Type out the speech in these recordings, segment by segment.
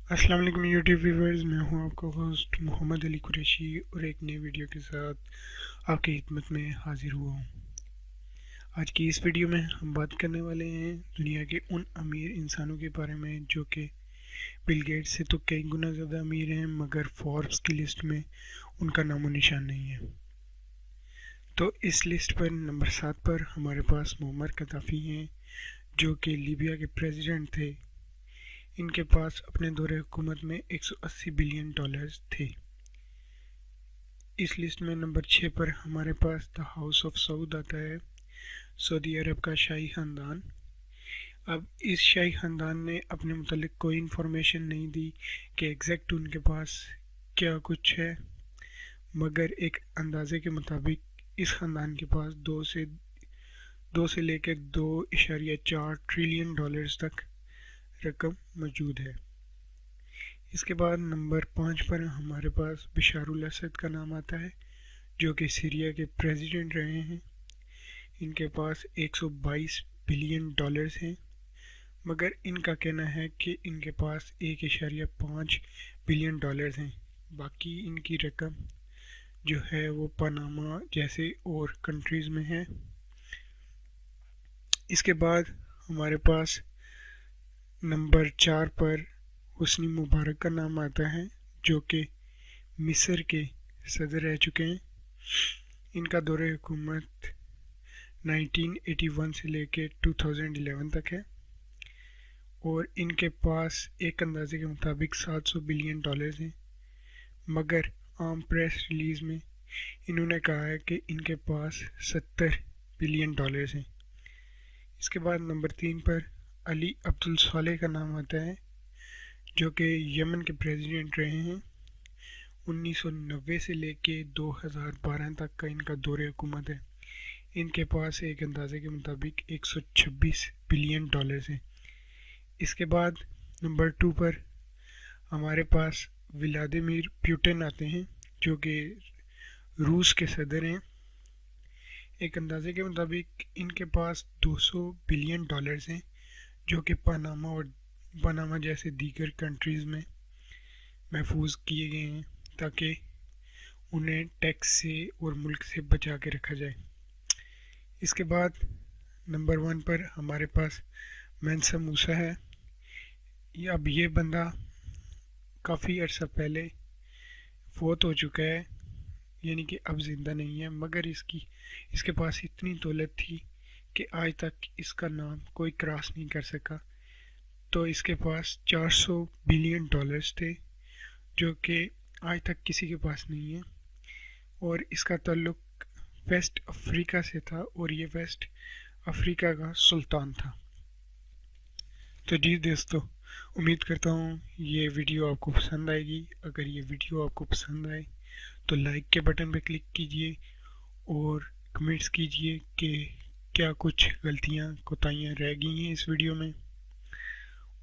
السلام علیکم YouTube viewers, میں ہوں آپ کا ہوسٹ محمد علی قریشی اور ایک نئی ویڈیو کے ساتھ آپ کی خدمت میں حاضر ہوا ہوں۔ آج کی اس ویڈیو میں ہم بات کرنے والے ہیں دنیا کے ان امیر انسانوں کے بارے میں جو کہ بل گیٹس سے تو کئی گنا زیادہ امیر ہیں، مگر فوربس کی لسٹ میں ان کا نام و نشان نہیں ہے۔ تو اس لسٹ پر نمبر 7 پر ہمارے پاس معمر قذافی ہیں، جو کہ لیبیا کے پریزیڈنٹ تھے۔ ان کے پاس اپنے دور حکومت میں $180 بلین تھے۔ اس لسٹ میں نمبر 6 پر ہمارے پاس دا ہاؤس آف سعود آتا ہے، سعودی عرب کا شاہی خاندان۔ اب اس شاہی خاندان نے اپنے متعلق کوئی انفارمیشن نہیں دی کہ ایگزیکٹ ان کے پاس کیا کچھ ہے، مگر ایک اندازے کے مطابق اس خاندان کے پاس دو سے لے کر 2.4 ٹریلین ڈالرز تک رقم موجود ہے۔ اس کے بعد نمبر 5 پر ہمارے پاس بشار الاسد کا نام آتا ہے، جو کہ سیریا کے پریزیڈنٹ رہے ہیں۔ ان کے پاس 122 بلین ڈالرز ہیں، مگر ان کا کہنا ہے کہ ان کے پاس 1.5 بلین ڈالرز ہیں۔ باقی ان کی رقم جو ہے وہ پاناما جیسے اور کنٹریز میں ہے۔ اس کے بعد ہمارے پاس نمبر 4 پر حسنی مبارک کا نام آتا ہے، جو کہ مصر کے صدر رہ چکے ہیں۔ ان کا دور حکومت 1981 سے لے کے 2011 تک ہے، اور ان کے پاس ایک اندازے کے مطابق 700 بلین ڈالرز ہیں، مگر عام پریس ریلیز میں انہوں نے کہا ہے کہ ان کے پاس 70 بلین ڈالرز ہیں۔ اس کے بعد نمبر 3 پر علی عبدالصالح کا نام آتا ہے، جو کہ یمن کے پریزیڈنٹ رہے ہیں۔ 1990 سے لے کے 2012 تک کا ان کا دور حکومت ہے۔ ان کے پاس ایک اندازے کے مطابق 126 بلین ڈالرز ہیں۔ اس کے بعد نمبر 2 پر ہمارے پاس ولادیمیر پیوٹن آتے ہیں، جو کہ روس کے صدر ہیں۔ ایک اندازے کے مطابق ان کے پاس 200 بلین ڈالرز ہیں، جو کہ پاناما جیسے دیگر کنٹریز میں محفوظ کیے گئے ہیں تاکہ انہیں ٹیکس سے اور ملک سے بچا کے رکھا جائے۔ اس کے بعد نمبر 1 پر ہمارے پاس مینسا موسیٰ ہے۔ اب یہ بندہ کافی عرصہ پہلے فوت ہو چکا ہے، یعنی کہ اب زندہ نہیں ہے، مگر اس کے پاس اتنی دولت تھی کہ آج تک اس کا نام کوئی کراس نہیں کر سکا۔ تو اس کے پاس 400 بلین ڈالرز تھے، جو کہ آج تک کسی کے پاس نہیں ہے، اور اس کا تعلق ویسٹ افریقہ سے تھا، اور یہ ویسٹ افریقہ کا سلطان تھا۔ تو جی دوستو، امید کرتا ہوں یہ ویڈیو آپ کو پسند آئے گی۔ اگر یہ ویڈیو آپ کو پسند آئے تو لائک کے بٹن پہ کلک کیجئے اور کمنٹس کیجئے کہ کیا کچھ غلطیاں کوتاہیاں رہ گئی ہیں اس ویڈیو میں،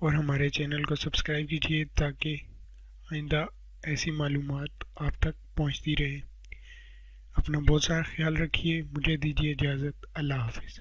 اور ہمارے چینل کو سبسکرائب کیجئے تاکہ آئندہ ایسی معلومات آپ تک پہنچتی رہے۔ اپنا بہت سارا خیال رکھیے، مجھے دیجیے اجازت، اللہ حافظ۔